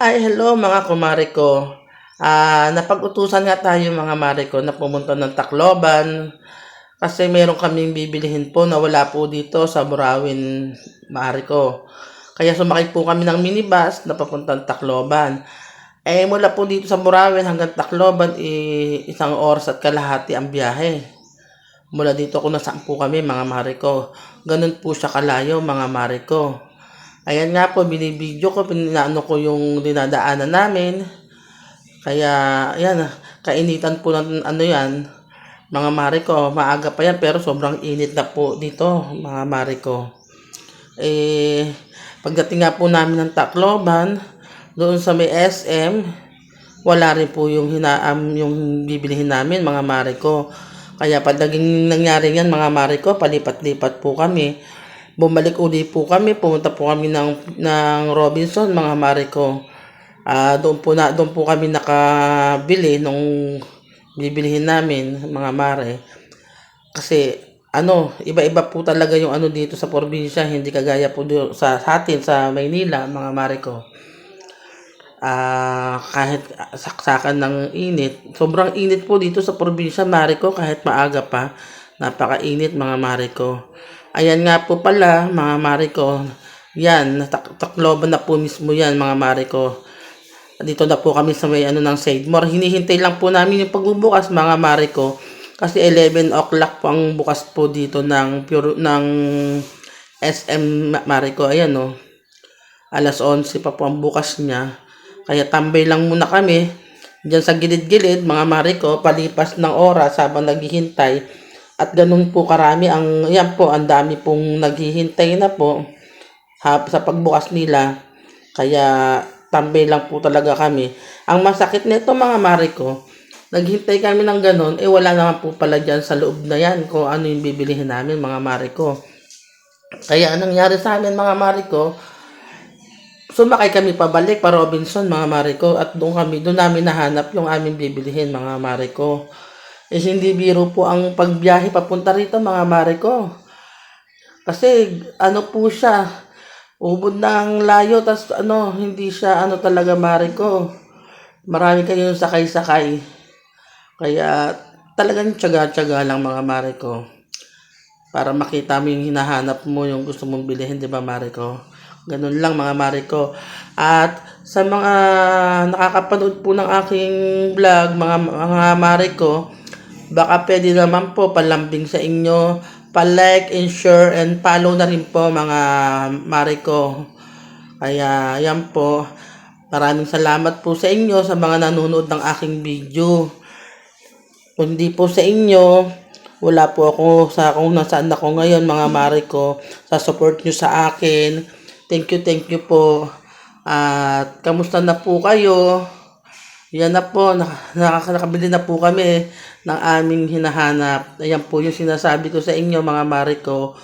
Ay, hello mga kumare ko. Napag-utusan nga tayo mga mare ko na pumunta ng Tacloban kasi meron kaming bibilihin po na wala po dito sa Burawin, mare ko. Kaya sumakay po kami ng minibus na papuntang Tacloban. Mula po dito sa Burawin hanggang Tacloban, 1 oras at kalahati ang biyahe. Mula dito kung nasaan po kami mga mare ko. Ganun po siya kalayo mga mare ko. Ayan nga po, binibideo ko, pinaano ko yung dinadaanan namin. Kaya, ayan, kainitan po ng ano yan, mga mare ko. Maaga pa yan, pero sobrang init na po dito, mga mare ko. Eh, Pagdating nga po namin ng Tacloban, doon sa may SM, wala rin po yung yung bibilihin namin, mga mare ko. Kaya pag naging nangyari yan, mga mare ko, palipat-lipat po kami. Bumalik uli po kami, pumunta po kami ng Robinson, mga mare ko. Doon po kami nakabili nung bibilihin namin, mga mare. Kasi iba-iba po talaga yung ano dito sa probinsya, hindi kagaya po sa atin sa Maynila, mga mare ko. Kahit saksakan ng init, sobrang init po dito sa probinsya, mare ko, kahit maaga pa. Napakainit, mga mare ko. Ayan nga po pala, mga mare ko. Yan, Tacloban na po mismo yan, mga mare ko. Dito na po kami sa may ng Saidmore. Hinihintay lang po namin yung pagbubukas, mga mare ko. Kasi 11 o'clock po ang bukas po dito ng SM, mare ko. Ayan, no. Alas 11 pa po ang bukas niya. Kaya tambay lang muna kami diyan sa gilid-gilid, mga mare ko, palipas ng oras habang naghihintay. At ganun po karami yan po, ang dami pong naghihintay na po sa pagbukas nila. Kaya tambay lang po talaga kami. Ang masakit nito, mga mare ko, naghintay kami ng ganun, wala naman po pala dyan sa loob na yan kung ano yung bibilihin namin, mga mare ko. Kaya anong nangyari sa amin, mga mare ko, sumakay kami pabalik pa Robinson, mga mare ko, at doon namin nahanap yung aming bibilihin, mga mare ko. Hindi biro po ang pagbiyahe papunta rito, mga mare ko. Kasi ano po siya, ubod ng layo, tas hindi siya talaga, mare ko. Marami kayong sakay-sakay. Kaya talagang tiyaga-tiyaga lang, mga mare ko. Para makita mo yung hinahanap mo, yung gusto mong bilhin, di ba, mare ko? Ganun lang, mga mare ko. At sa mga nakakapanood po ng aking vlog, mga mare ko, baka pwede naman po palambing sa inyo, pa-like and share and follow na rin po, mga mare ko. Kaya yan po. Maraming salamat po sa inyo sa mga nanonood ng aking video. Kundi po sa inyo, wala po ako kung nasaan ako ngayon, mga mare ko, sa support nyo sa akin. Thank you po. At kamusta na po kayo? Yan na po, nakakabili na po kami ng aming hinahanap. Ayan po yung sinasabi ko sa inyo, mga mare ko.